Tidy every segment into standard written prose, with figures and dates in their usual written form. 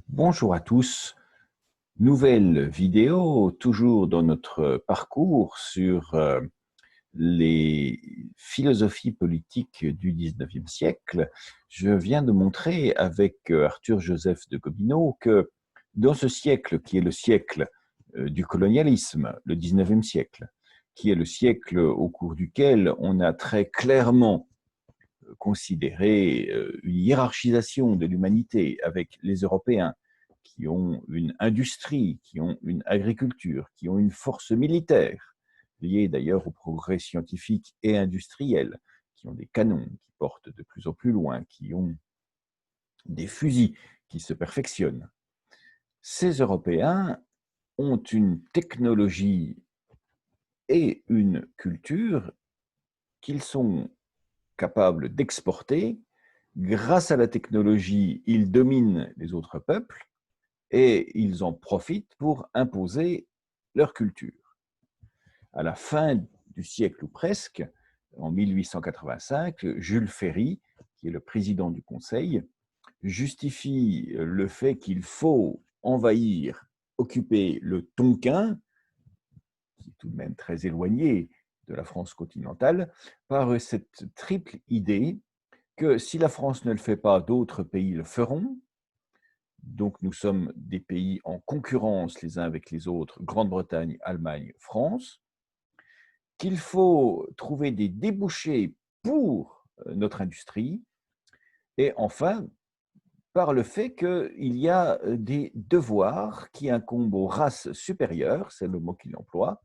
Bonjour à tous, nouvelle vidéo, toujours dans notre parcours sur les philosophies politiques du XIXe siècle. Je viens de montrer avec Arthur-Joseph de Gobineau que dans ce siècle, qui est le siècle du colonialisme, le XIXe siècle, qui est le siècle au cours duquel on a très clairement considéré une hiérarchisation de l'humanité avec les Européens qui ont une industrie, qui ont une agriculture, qui ont une force militaire, liée d'ailleurs au progrès scientifique et industriel, qui ont des canons qui portent de plus en plus loin, qui ont des fusils qui se perfectionnent. Ces Européens ont une technologie et une culture qu'ils sont capables d'exporter. Grâce à la technologie, ils dominent les autres peuples et ils en profitent pour imposer leur culture. À la fin du siècle ou presque, en 1885, Jules Ferry, qui est le président du Conseil, justifie le fait qu'il faut envahir, occuper le Tonkin, qui est tout de même très éloigné de la France continentale, par cette triple idée que si la France ne le fait pas, d'autres pays le feront. Donc nous sommes des pays en concurrence les uns avec les autres, Grande-Bretagne, Allemagne, France, qu'il faut trouver des débouchés pour notre industrie, et enfin, par le fait qu'il y a des devoirs qui incombent aux races supérieures, c'est le mot qu'il emploie,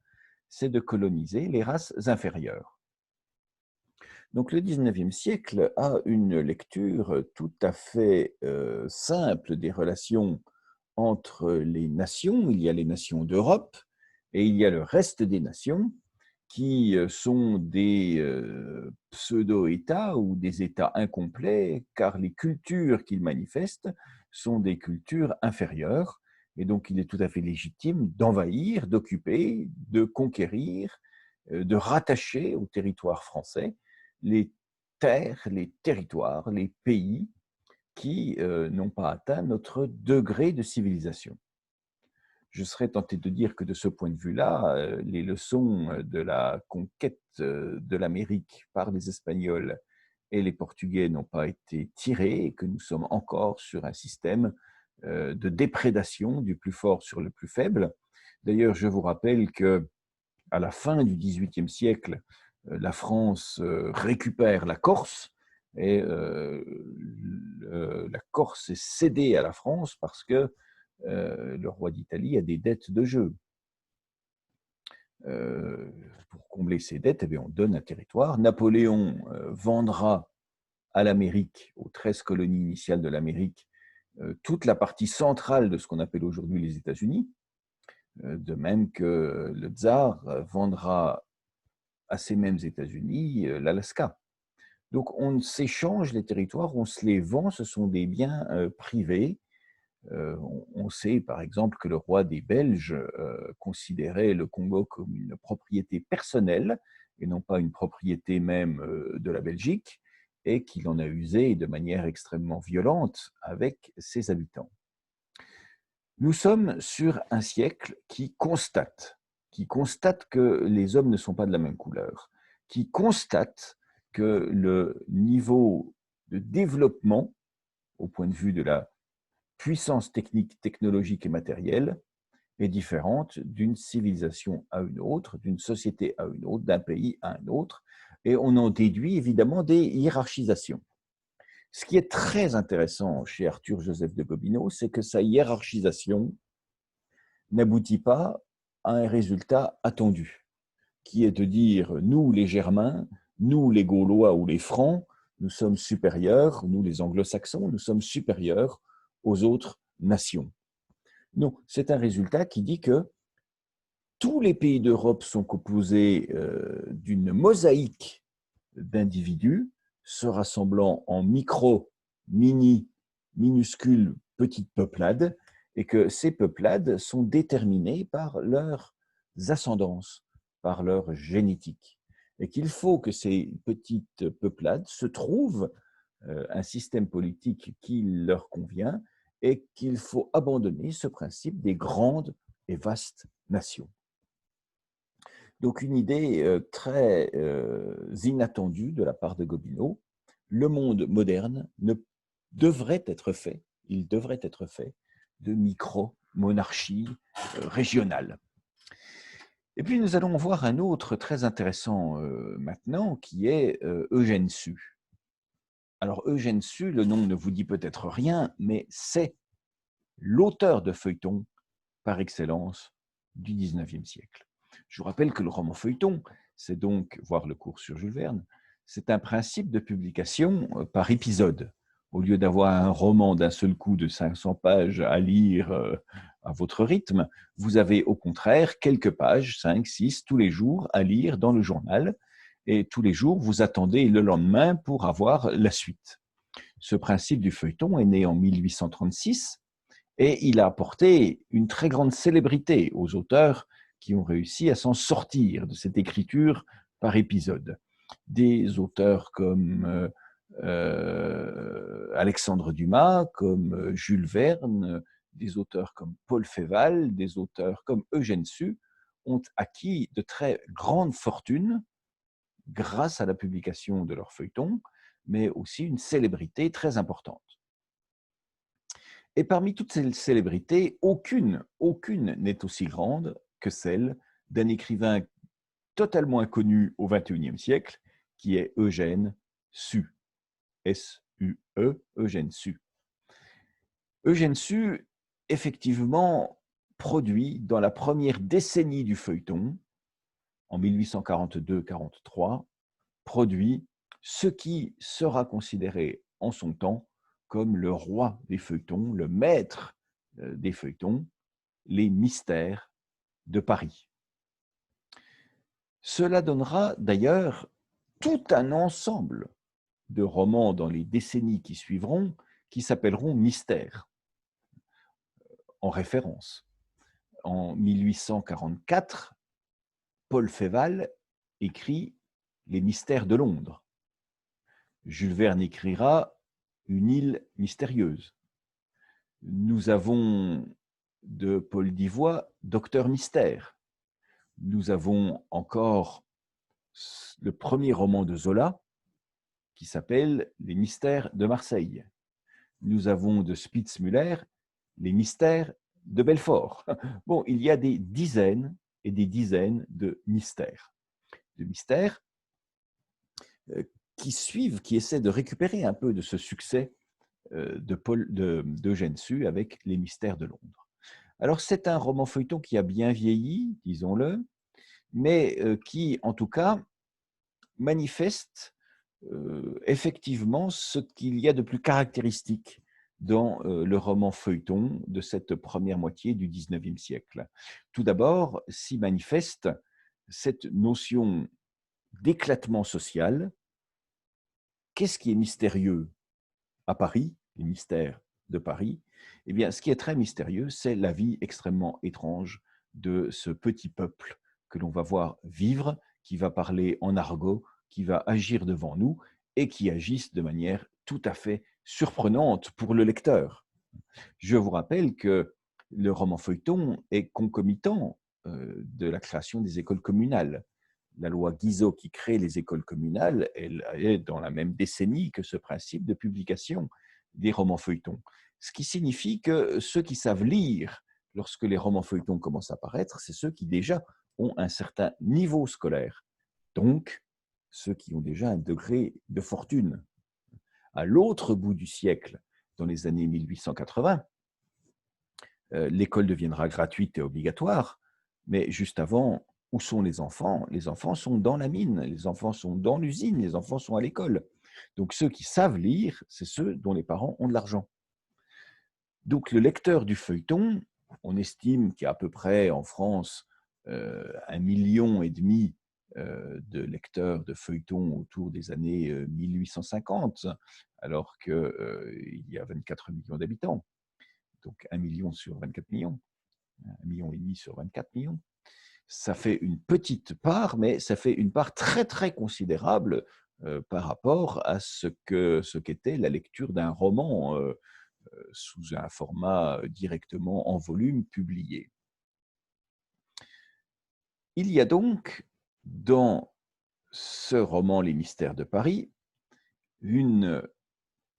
c'est de coloniser les races inférieures. Donc le XIXe siècle a une lecture tout à fait simple des relations entre les nations. Il y a les nations d'Europe et il y a le reste des nations qui sont des pseudo-États ou des États incomplets, car les cultures qu'ils manifestent sont des cultures inférieures. Et donc, il est tout à fait légitime d'envahir, d'occuper, de conquérir, de rattacher au territoire français les terres, les territoires, les pays qui n'ont pas atteint notre degré de civilisation. Je serais tenté de dire que de ce point de vue-là, les leçons de la conquête de l'Amérique par les Espagnols et les Portugais n'ont pas été tirées et que nous sommes encore sur un système de déprédation du plus fort sur le plus faible. D'ailleurs, je vous rappelle que à la fin du XVIIIe siècle, la France récupère la Corse et la Corse est cédée à la France parce que le roi d'Italie a des dettes de jeu. Pour combler ces dettes, eh bien, on donne un territoire. Napoléon vendra à l'Amérique, aux 13 colonies initiales de l'Amérique, toute la partie centrale de ce qu'on appelle aujourd'hui les États-Unis, de même que le tsar vendra à ces mêmes États-Unis l'Alaska. Donc on s'échange les territoires, on se les vend, ce sont des biens privés. On sait par exemple que le roi des Belges considérait le Congo comme une propriété personnelle et non pas une propriété même de la Belgique, et qu'il en a usé de manière extrêmement violente avec ses habitants. Nous sommes sur un siècle qui constate que les hommes ne sont pas de la même couleur, qui constate que le niveau de développement, au point de vue de la puissance technique, technologique et matérielle, est différente d'une civilisation à une autre, d'une société à une autre, d'un pays à un autre, et on en déduit évidemment des hiérarchisations. Ce qui est très intéressant chez Arthur-Joseph de Gobineau, c'est que sa hiérarchisation n'aboutit pas à un résultat attendu, qui est de dire nous les Germains, nous les Gaulois ou les Francs, nous sommes supérieurs, nous les Anglo-Saxons, nous sommes supérieurs aux autres nations. Non, c'est un résultat qui dit que tous les pays d'Europe sont composés d'une mosaïque d'individus se rassemblant en micro, mini, minuscules petites peuplades, et que ces peuplades sont déterminées par leurs ascendances, par leur génétique, et qu'il faut que ces petites peuplades se trouvent un système politique qui leur convient et qu'il faut abandonner ce principe des grandes et vastes nations. Donc une idée très inattendue de la part de Gobineau. Le monde moderne devrait être fait, il devrait être fait de micro-monarchies régionales. Et puis nous allons voir un autre très intéressant maintenant, qui est Eugène Sue. Alors Eugène Sue, le nom ne vous dit peut-être rien, mais c'est l'auteur de feuilleton par excellence du XIXe siècle. Je vous rappelle que le roman feuilleton, c'est donc, voir le cours sur Jules Verne, c'est un principe de publication par épisode. Au lieu d'avoir un roman d'un seul coup de 500 pages à lire à votre rythme, vous avez au contraire quelques pages, 5, 6, tous les jours à lire dans le journal. Et tous les jours, vous attendez le lendemain pour avoir la suite. Ce principe du feuilleton est né en 1836 et il a apporté une très grande célébrité aux auteurs qui ont réussi à s'en sortir de cette écriture par épisode. Des auteurs comme Alexandre Dumas, comme Jules Verne, des auteurs comme Paul Féval, des auteurs comme Eugène Sue ont acquis de très grandes fortunes grâce à la publication de leurs feuilletons, mais aussi une célébrité très importante. Et parmi toutes ces célébrités, aucune n'est aussi grande que celle d'un écrivain totalement inconnu au XXIe siècle, qui est Eugène Sue. S-U-E, Eugène Sue. Eugène Sue, effectivement, produit dans la première décennie du feuilleton, en 1842-43, produit ce qui sera considéré en son temps comme le roi des feuilletons, le maître des feuilletons, les mystères de Paris. Cela donnera d'ailleurs tout un ensemble de romans dans les décennies qui suivront, qui s'appelleront mystères, en référence. En 1844, Paul Féval écrit Les mystères de Londres. Jules Verne écrira Une île mystérieuse. Nous avons de Paul Divoye Docteur Mystère. Nous avons encore le premier roman de Zola qui s'appelle Les mystères de Marseille. Nous avons de Spitzmüller Les mystères de Belfort. Bon, il y a des dizaines et des dizaines de mystères qui suivent, qui essaient de récupérer un peu de ce succès d'Eugène Sue avec Les mystères de Londres. Alors, c'est un roman feuilleton qui a bien vieilli, disons-le, mais qui, en tout cas, manifeste effectivement ce qu'il y a de plus caractéristique dans le roman feuilleton de cette première moitié du XIXe siècle. Tout d'abord, s'y manifeste cette notion d'éclatement social. Qu'est-ce qui est mystérieux à Paris, les mystères de Paris? Eh bien, ce qui est très mystérieux, c'est la vie extrêmement étrange de ce petit peuple que l'on va voir vivre, qui va parler en argot, qui va agir devant nous et qui agissent de manière tout à fait surprenante pour le lecteur. Je vous rappelle que le roman feuilleton est concomitant de la création des écoles communales. La loi Guizot qui crée les écoles communales, elle est dans la même décennie que ce principe de publication des romans feuilletons. Ce qui signifie que ceux qui savent lire lorsque les romans feuilletons commencent à apparaître, c'est ceux qui déjà ont un certain niveau scolaire. Donc, ceux qui ont déjà un degré de fortune. À l'autre bout du siècle, dans les années 1880, l'école deviendra gratuite et obligatoire, mais juste avant, où sont les enfants? Les enfants sont dans la mine, les enfants sont dans l'usine, les enfants sont à l'école. Donc ceux qui savent lire, c'est ceux dont les parents ont de l'argent. Donc le lecteur du feuilleton, on estime qu'il y a à peu près en France 1,5 million de lecteurs de feuilletons autour des années 1850, alors qu'il y a 24 millions d'habitants. Donc 1 million sur 24 millions, 1,5 million sur 24 millions. Ça fait une petite part, mais ça fait une part très très considérable par rapport à ce qu'était la lecture d'un roman sous un format directement en volume publié. Il y a donc dans ce roman Les Mystères de Paris une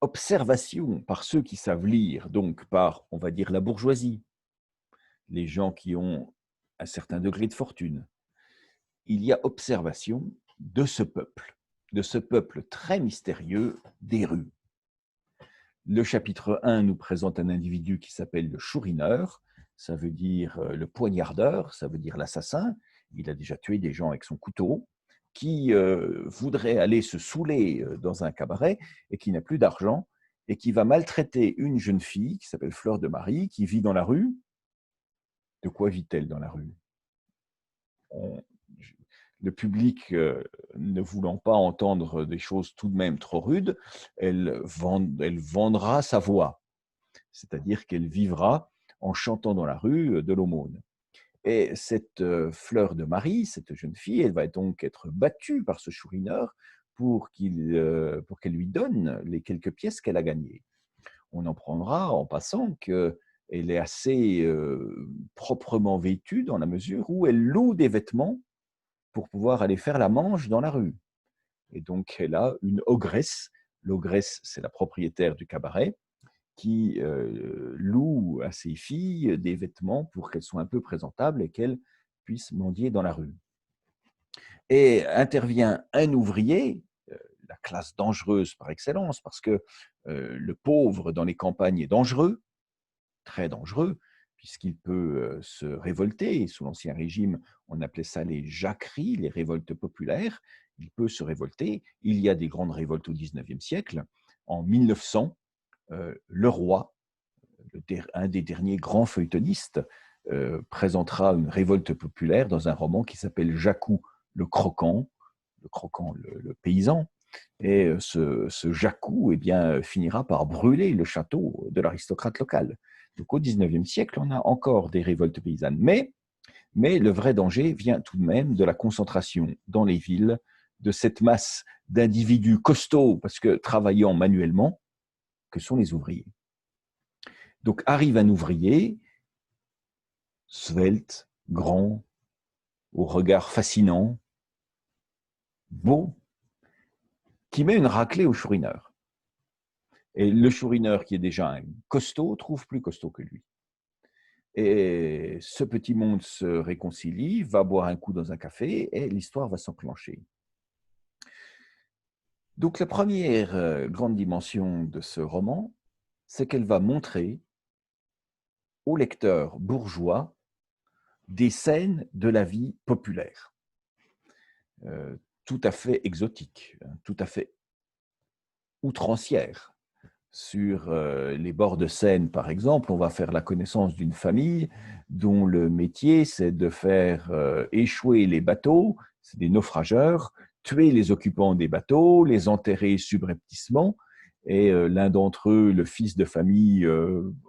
observation par ceux qui savent lire, donc par, on va dire, la bourgeoisie, les gens qui ont un certain degré de fortune. Il y a observation de ce peuple très mystérieux des rues. Le chapitre 1 nous présente un individu qui s'appelle le chourineur, ça veut dire le poignardeur, ça veut dire l'assassin. Il a déjà tué des gens avec son couteau, qui voudrait aller se saouler dans un cabaret et qui n'a plus d'argent et qui va maltraiter une jeune fille qui s'appelle Fleur de Marie, qui vit dans la rue. De quoi vit-elle dans la rue? Le public ne voulant pas entendre des choses tout de même trop rudes, elle vendra sa voix, c'est-à-dire qu'elle vivra en chantant dans la rue de l'aumône. Et cette Fleur de Marie, cette jeune fille, elle va donc être battue par ce chourineur pour qu'elle lui donne les quelques pièces qu'elle a gagnées. On en prendra en passant qu'elle est assez proprement vêtue dans la mesure où elle loue des vêtements pour pouvoir aller faire la manche dans la rue. Et donc, elle a une ogresse. L'ogresse, c'est la propriétaire du cabaret qui loue à ses filles des vêtements pour qu'elles soient un peu présentables et qu'elles puissent mendier dans la rue. Et intervient un ouvrier, la classe dangereuse par excellence, parce que le pauvre dans les campagnes est dangereux, très dangereux, puisqu'il peut se révolter. Sous l'Ancien Régime, on appelait ça les jacqueries, les révoltes populaires. Il peut se révolter. Il y a des grandes révoltes au XIXe siècle. En 1900, le roi, un des derniers grands feuilletonistes, présentera une révolte populaire dans un roman qui s'appelle Jacou le croquant, le paysan. Et ce Jacou eh bien, finira par brûler le château de l'aristocrate local. Donc au XIXe siècle, on a encore des révoltes paysannes. Mais le vrai danger vient tout de même de la concentration dans les villes de cette masse d'individus costauds, parce que travaillant manuellement, que sont les ouvriers. Donc arrive un ouvrier, svelte, grand, au regard fascinant, beau, qui met une raclée au chourineur. Et le chourineur, qui est déjà un costaud, trouve plus costaud que lui. Et ce petit monde se réconcilie, va boire un coup dans un café et l'histoire va s'enclencher. Donc la première grande dimension de ce roman, c'est qu'elle va montrer au lecteur bourgeois des scènes de la vie populaire, tout à fait exotiques, tout à fait outrancières. Sur les bords de Seine, par exemple, on va faire la connaissance d'une famille dont le métier, c'est de faire échouer les bateaux, c'est des naufrageurs, tuer les occupants des bateaux, les enterrer subrepticement. Et l'un d'entre eux, le fils de famille,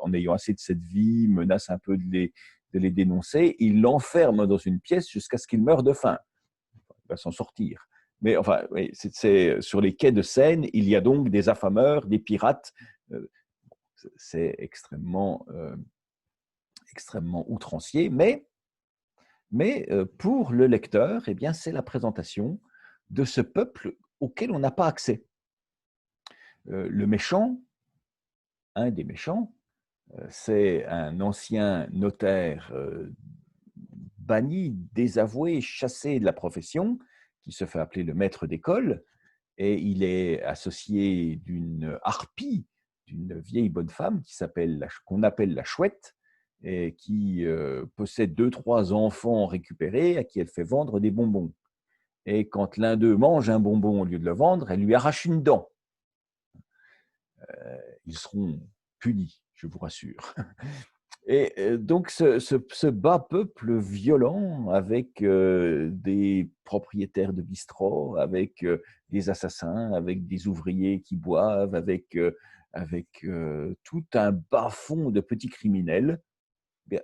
en ayant assez de cette vie, menace un peu de les dénoncer. Il l'enferme dans une pièce jusqu'à ce qu'il meure de faim. Il va s'en sortir. Mais enfin, oui, c'est sur les quais de Seine, il y a donc des affameurs, des pirates. C'est extrêmement outrancier, mais pour le lecteur, eh bien, c'est la présentation de ce peuple auquel on n'a pas accès. Le méchant, un des méchants, c'est un ancien notaire banni, désavoué, chassé de la profession, qui se fait appeler le maître d'école, et il est associé d'une harpie, d'une vieille bonne femme qu'on appelle la chouette, et qui possède 2-3 enfants récupérés à qui elle fait vendre des bonbons. Et quand l'un d'eux mange un bonbon au lieu de le vendre, elle lui arrache une dent. Ils seront punis, je vous rassure. Et donc ce bas peuple violent avec des propriétaires de bistrots, avec des assassins, avec des ouvriers qui boivent, avec tout un bas-fond de petits criminels,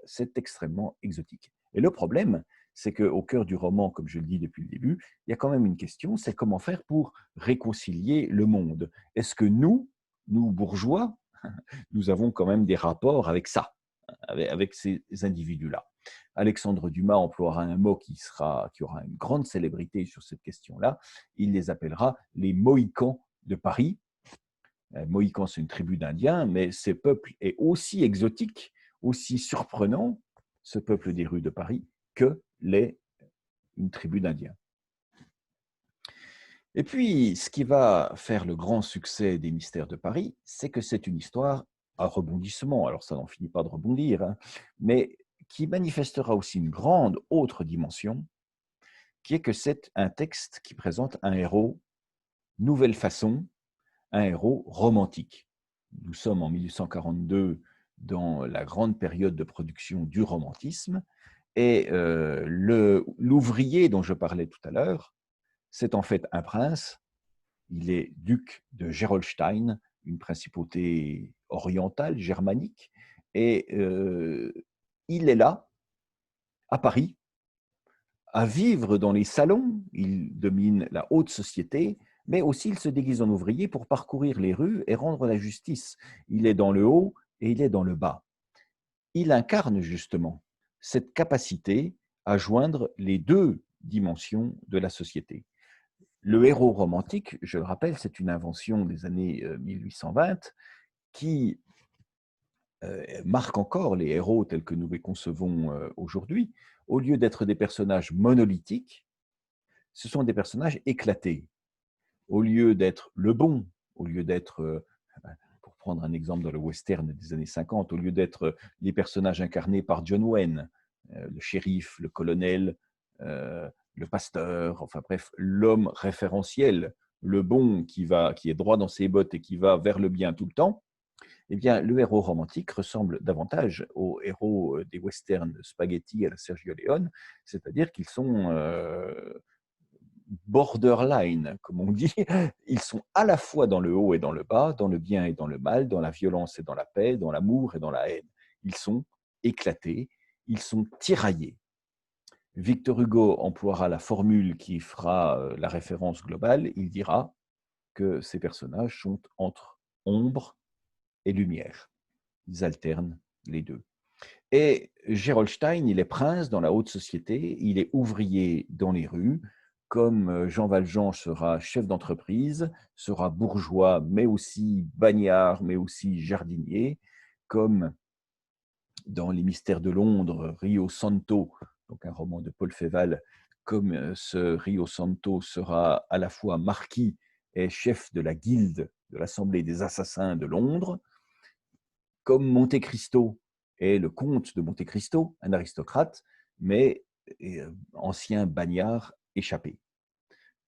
c'est extrêmement exotique. Et le problème, c'est qu'au cœur du roman, comme je le dis depuis le début, il y a quand même une question, c'est comment faire pour réconcilier le monde. Est-ce que nous bourgeois, Nous avons quand même des rapports avec ça, avec ces individus-là. Alexandre Dumas emploiera un mot qui aura une grande célébrité sur cette question-là. Il les appellera les Mohicans de Paris. Mohicans, c'est une tribu d'Indiens, mais ce peuple est aussi exotique, aussi surprenant, ce peuple des rues de Paris, que une tribu d'Indiens. Et puis, ce qui va faire le grand succès des Mystères de Paris, c'est que c'est une histoire à rebondissement. Alors, ça n'en finit pas de rebondir, hein, mais qui manifestera aussi une grande autre dimension, qui est que c'est un texte qui présente un héros nouvelle façon, un héros romantique. Nous sommes en 1842 dans la grande période de production du romantisme, et l'ouvrier dont je parlais tout à l'heure, c'est en fait un prince. Il est duc de Gerolstein, une principauté orientale, germanique, et il est là, à Paris, à vivre dans les salons. Il domine la haute société, mais aussi il se déguise en ouvrier pour parcourir les rues et rendre la justice. Il est dans le haut et il est dans le bas. Il incarne justement cette capacité à joindre les deux dimensions de la société. Le héros romantique, je le rappelle, c'est une invention des années 1820 qui marque encore les héros tels que nous les concevons aujourd'hui. Au lieu d'être des personnages monolithiques, ce sont des personnages éclatés. Au lieu d'être le bon, au lieu d'être, pour prendre un exemple dans le western des années 50, au lieu d'être les personnages incarnés par John Wayne, le shérif, le colonel, le pasteur, enfin bref, l'homme référentiel, le bon qui est droit dans ses bottes et qui va vers le bien tout le temps, eh bien, le héros romantique ressemble davantage au héros des westerns spaghetti à la Sergio Leone, c'est-à-dire qu'ils sont borderline, comme on dit. Ils sont à la fois dans le haut et dans le bas, dans le bien et dans le mal, dans la violence et dans la paix, dans l'amour et dans la haine. Ils sont éclatés, ils sont tiraillés. Victor Hugo emploiera la formule qui fera la référence globale. Il dira que ces personnages sont entre ombre et lumière. Ils alternent les deux. Et Gerolstein, il est prince dans la haute société, il est ouvrier dans les rues, comme Jean Valjean sera chef d'entreprise, sera bourgeois, mais aussi bagnard, mais aussi jardinier, comme dans Les Mystères de Londres, Rio Santo, donc un roman de Paul Féval, comme ce Rio Santo sera à la fois marquis et chef de la guilde de l'Assemblée des assassins de Londres, comme Monte Cristo est le comte de Monte Cristo, un aristocrate, mais ancien bagnard échappé.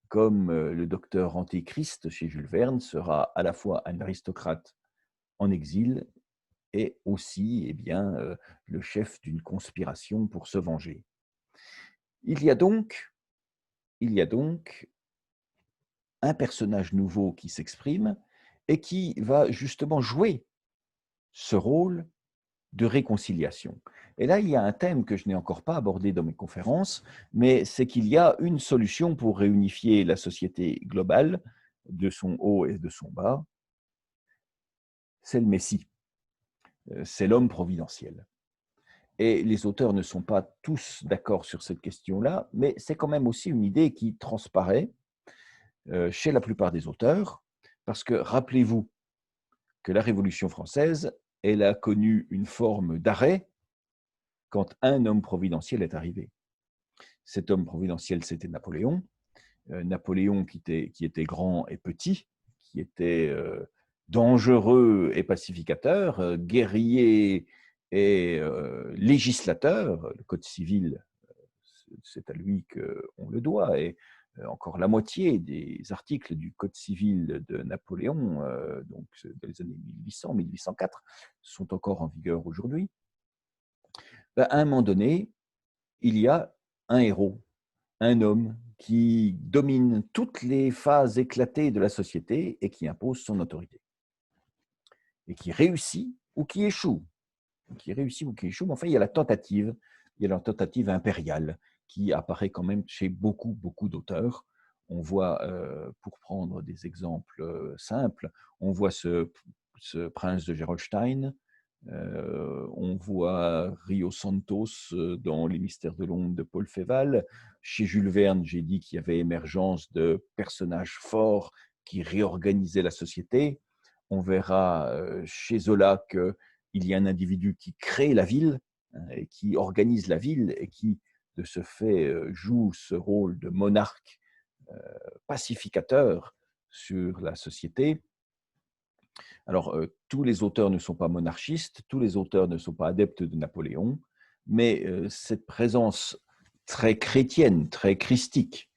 Comme le docteur Antéchrist chez Jules Verne sera à la fois un aristocrate en exil et aussi le chef d'une conspiration pour se venger. Il y a donc un personnage nouveau qui s'exprime et qui va justement jouer ce rôle de réconciliation. Et là, il y a un thème que je n'ai encore pas abordé dans mes conférences, mais c'est qu'il y a une solution pour réunifier la société globale de son haut et de son bas. C'est le Messie, c'est l'homme providentiel. Et les auteurs ne sont pas tous d'accord sur cette question-là, mais c'est quand même aussi une idée qui transparaît chez la plupart des auteurs, parce que rappelez-vous que la Révolution française, elle a connu une forme d'arrêt quand un homme providentiel est arrivé. Cet homme providentiel, c'était Napoléon. Napoléon qui était grand et petit, qui était dangereux et pacificateur, guerrier et législateur. Le Code civil, c'est à lui qu'on le doit. Et encore la moitié des articles du Code civil de Napoléon, donc dans les années 1800-1804, sont encore en vigueur aujourd'hui. À un moment donné, il y a un héros, un homme qui domine toutes les phases éclatées de la société et qui impose son autorité. Et qui réussit ou qui échoue. Qui réussit ou qui échoue, mais enfin, il y a la tentative impériale qui apparaît quand même chez beaucoup, beaucoup d'auteurs. On voit, pour prendre des exemples simples, on voit ce ce prince de Gerolstein. On voit Rio Santos dans Les Mystères de l'ombre de Paul Féval. Chez Jules Verne, j'ai dit qu'il y avait émergence de personnages forts qui réorganisaient la société. On verra chez Zola qu'il y a un individu qui crée la ville, hein, et qui organise la ville et qui, de ce fait, joue ce rôle de monarque pacificateur sur la société. Alors, tous les auteurs ne sont pas monarchistes, tous les auteurs ne sont pas adeptes de Napoléon, mais cette présence très chrétienne, très christique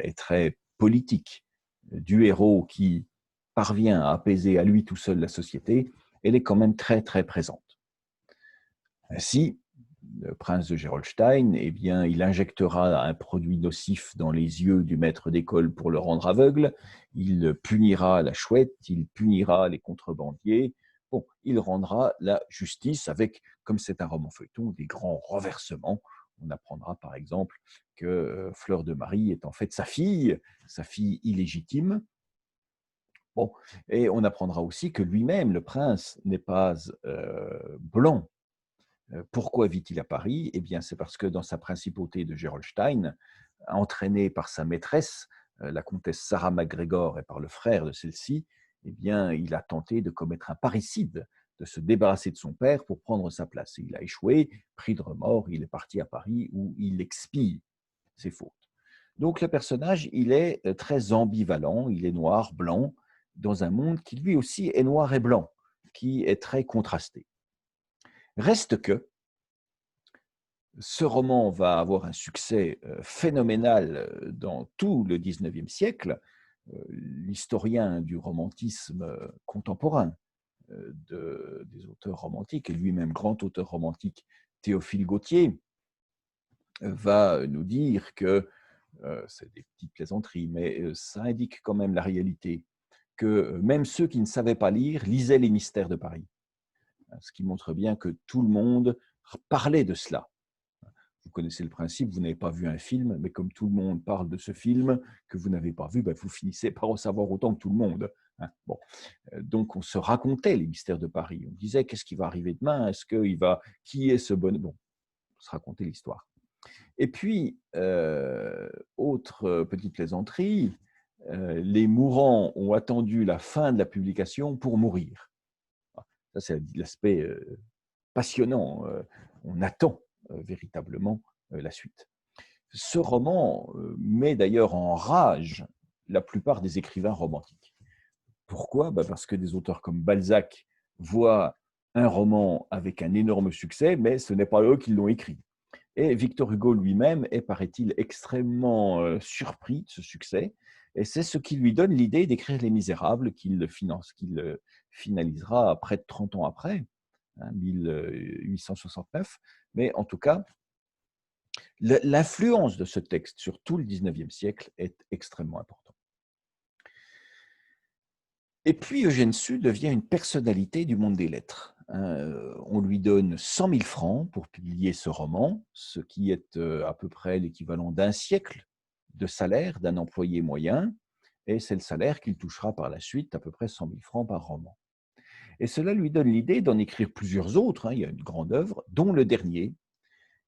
et très politique du héros qui parvient à apaiser à lui tout seul la société, elle est quand même très, très présente. Ainsi, le prince de Gerolstein, eh bien, il injectera un produit nocif dans les yeux du maître d'école pour le rendre aveugle, il punira la chouette, il punira les contrebandiers, bon, il rendra la justice avec, comme c'est un roman feuilleton, des grands renversements. On apprendra par exemple que Fleur de Marie est en fait sa fille illégitime. Bon, et on apprendra aussi que lui-même, le prince, n'est pas blanc. Pourquoi vit-il à Paris? Eh bien, c'est parce que dans sa principauté de Gerolstein, entraîné par sa maîtresse, la comtesse Sarah MacGregor, et par le frère de celle-ci, eh bien, il a tenté de commettre un parricide, de se débarrasser de son père pour prendre sa place. Et il a échoué, pris de remords, il est parti à Paris où il expie ses fautes. Donc le personnage, il est très ambivalent, il est noir, blanc, dans un monde qui lui aussi est noir et blanc, qui est très contrasté. Reste que ce roman va avoir un succès phénoménal dans tout le XIXe siècle. L'historien du romantisme contemporain, des auteurs romantiques, et lui-même grand auteur romantique, Théophile Gautier, va nous dire que, c'est des petites plaisanteries, mais ça indique quand même la réalité, que même ceux qui ne savaient pas lire lisaient Les Mystères de Paris. Ce qui montre bien que tout le monde parlait de cela. Vous connaissez le principe, vous n'avez pas vu un film, mais comme tout le monde parle de ce film que vous n'avez pas vu, ben vous finissez par en savoir autant que tout le monde. Hein. Bon. Donc on se racontait les mystères de Paris. On disait qu'est-ce qui va arriver demain? Qui est ce bonhomme? Bon, on se racontait l'histoire. Et puis, autre petite plaisanterie, les mourants ont attendu la fin de la publication pour mourir. Ça, c'est l'aspect passionnant. On attend véritablement la suite. Ce roman met d'ailleurs en rage la plupart des écrivains romantiques. Pourquoi? Parce que des auteurs comme Balzac voient un roman avec un énorme succès, mais ce n'est pas eux qui l'ont écrit. Et Victor Hugo lui-même est, paraît-il, extrêmement surpris de ce succès, et c'est ce qui lui donne l'idée d'écrire Les Misérables, qu'il finalisera près de 30 ans après, 1869. Mais en tout cas, l'influence de ce texte sur tout le XIXe siècle est extrêmement importante. Et puis Eugène Sue devient une personnalité du monde des lettres. On lui donne 100 000 francs pour publier ce roman, ce qui est à peu près l'équivalent d'un siècle de salaire d'un employé moyen, et c'est le salaire qu'il touchera par la suite, à peu près 100 000 francs par roman. Et cela lui donne l'idée d'en écrire plusieurs autres, il y a une grande œuvre, dont le dernier,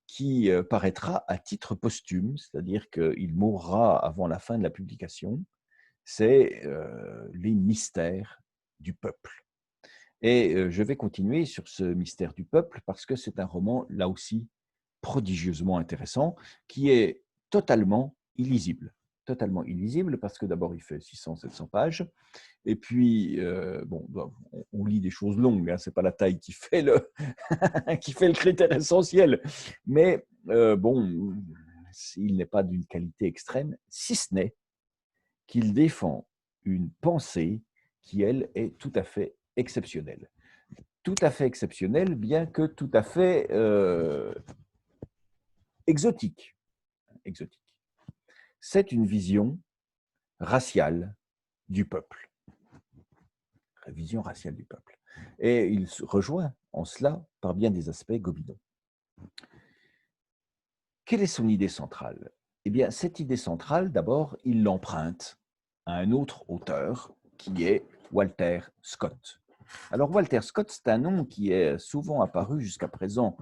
qui paraîtra à titre posthume, c'est-à-dire qu'il mourra avant la fin de la publication, c'est Les Mystères du peuple. Et je vais continuer sur ce Mystère du peuple parce que c'est un roman, là aussi, prodigieusement intéressant, qui est totalement illisible. Totalement illisible parce que d'abord, il fait 600-700 pages. Et puis, bon, on lit des choses longues, hein, ce n'est pas la taille qui fait qui fait le critère essentiel. Mais bon, il n'est pas d'une qualité extrême, si ce n'est qu'il défend une pensée qui, elle, est tout à fait exceptionnelle. Tout à fait exceptionnelle, bien que tout à fait exotique. Exotique. C'est une vision raciale du peuple. Vision raciale du peuple. Et il se rejoint en cela par bien des aspects Gobineau. Quelle est son idée centrale? Eh bien, cette idée centrale, d'abord, il l'emprunte à un autre auteur qui est Walter Scott. Alors Walter Scott, c'est un nom qui est souvent apparu jusqu'à présent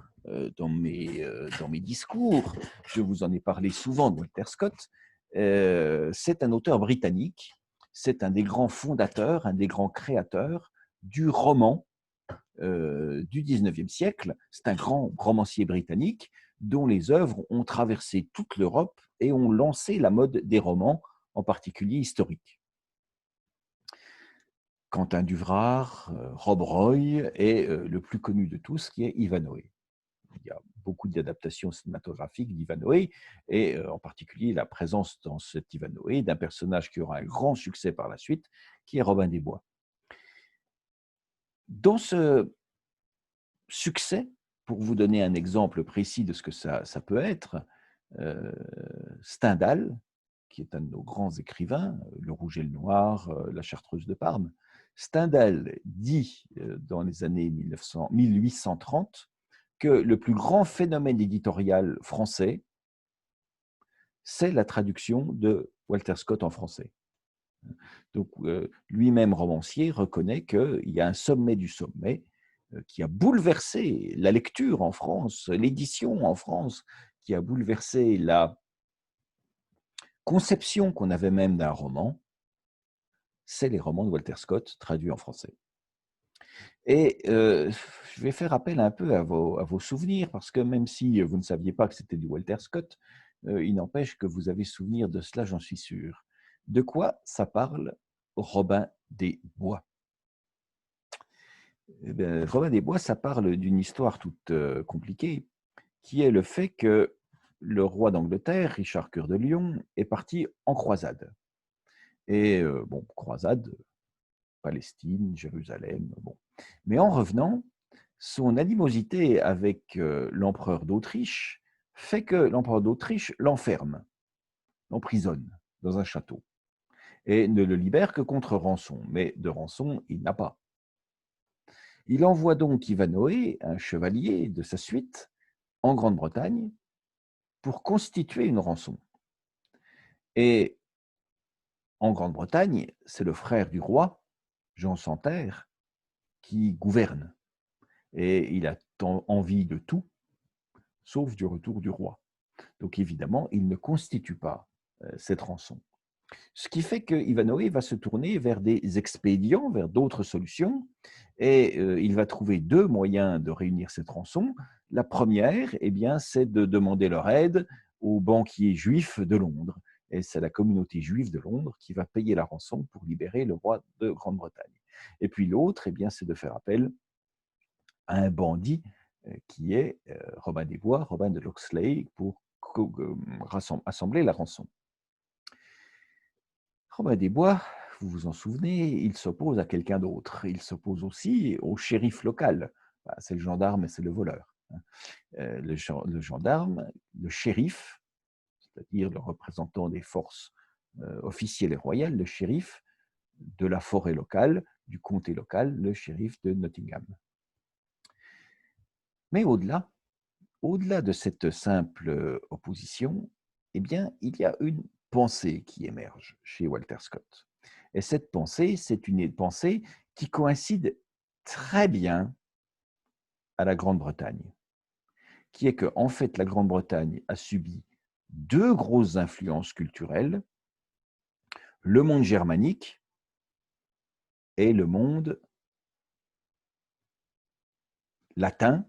dans mes discours. Je vous en ai parlé souvent de Walter Scott. C'est un auteur britannique, c'est un des grands fondateurs, un des grands créateurs du roman du 19e siècle. C'est un grand romancier britannique dont les œuvres ont traversé toute l'Europe et ont lancé la mode des romans, en particulier historiques. Quentin Duvrard, Rob Roy et le plus connu de tous qui est Ivanhoé. Il y a beaucoup d'adaptations cinématographiques d'Ivanhoé et en particulier la présence dans cet Ivanhoé d'un personnage qui aura un grand succès par la suite, qui est Robin des Bois. Dans ce succès, pour vous donner un exemple précis de ce que ça peut être, Stendhal, qui est un de nos grands écrivains, Le Rouge et le Noir, La Chartreuse de Parme, Stendhal dit dans les années 1830 que le plus grand phénomène éditorial français, c'est la traduction de Walter Scott en français. Donc, lui-même romancier reconnaît qu'il y a un sommet du sommet qui a bouleversé la lecture en France, l'édition en France, qui a bouleversé la conception qu'on avait même d'un roman, c'est les romans de Walter Scott traduits en français. Et je vais faire appel un peu à vos souvenirs, parce que même si vous ne saviez pas que c'était du Walter Scott, il n'empêche que vous avez souvenir de cela, j'en suis sûr. De quoi ça parle Robin des Bois? Eh bien, Robin des Bois, ça parle d'une histoire toute compliquée, qui est le fait que le roi d'Angleterre, Richard Cœur de Lion, est parti en croisade. Et bon, croisade, Palestine, Jérusalem, bon. Mais en revenant, son animosité avec l'empereur d'Autriche fait que l'empereur d'Autriche l'enferme, l'emprisonne dans un château et ne le libère que contre rançon. Mais de rançon, il n'a pas. Il envoie donc Ivanhoé, un chevalier de sa suite, en Grande-Bretagne pour constituer une rançon. Et en Grande-Bretagne, c'est le frère du roi, Jean sans Terre, qui gouverne. Et il a envie de tout, sauf du retour du roi. Donc évidemment, il ne constitue pas cette rançon. Ce qui fait que Ivanhoé va se tourner vers des expédients, vers d'autres solutions, et il va trouver deux moyens de réunir cette rançon. La première, eh bien, c'est de demander leur aide aux banquiers juifs de Londres. Et c'est la communauté juive de Londres qui va payer la rançon pour libérer le roi de Grande-Bretagne. Et puis l'autre, eh bien, c'est de faire appel à un bandit qui est Robin des Bois, Robin de Locksley, pour assembler la rançon. Robin des Bois, vous vous en souvenez, il s'oppose à quelqu'un d'autre. Il s'oppose aussi au shérif local. C'est le gendarme et c'est le voleur. Le gendarme, le shérif, c'est-à-dire le représentant des forces officielles et royales, le shérif de la forêt locale, du comté local, le shérif de Nottingham. Mais au-delà de cette simple opposition, eh bien, il y a une pensée qui émerge chez Walter Scott. Et cette pensée, c'est une pensée qui coïncide très bien à la Grande-Bretagne, qui est que, en fait, la Grande-Bretagne a subi deux grosses influences culturelles, le monde germanique et le monde latin,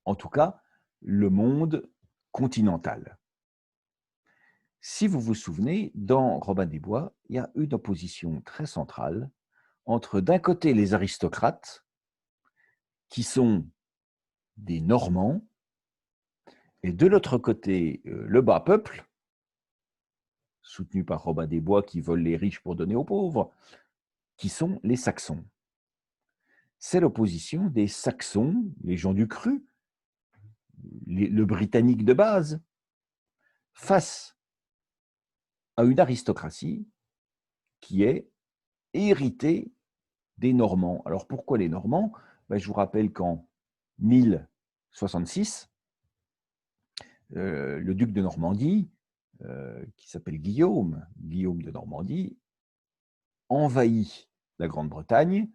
en tout cas, le monde continental. Si vous vous souvenez, dans Robin des Bois, il y a une opposition très centrale entre, d'un côté, les aristocrates, qui sont des Normands, et de l'autre côté, le bas peuple, soutenu par Robin des Bois qui vole les riches pour donner aux pauvres, qui sont les Saxons. C'est l'opposition des Saxons, les gens du cru, le britannique de base, face à une aristocratie qui est héritée des Normands. Alors pourquoi les Normands? Je vous rappelle qu'en 1066, le duc de Normandie, qui s'appelle Guillaume de Normandie, envahit la Grande-Bretagne,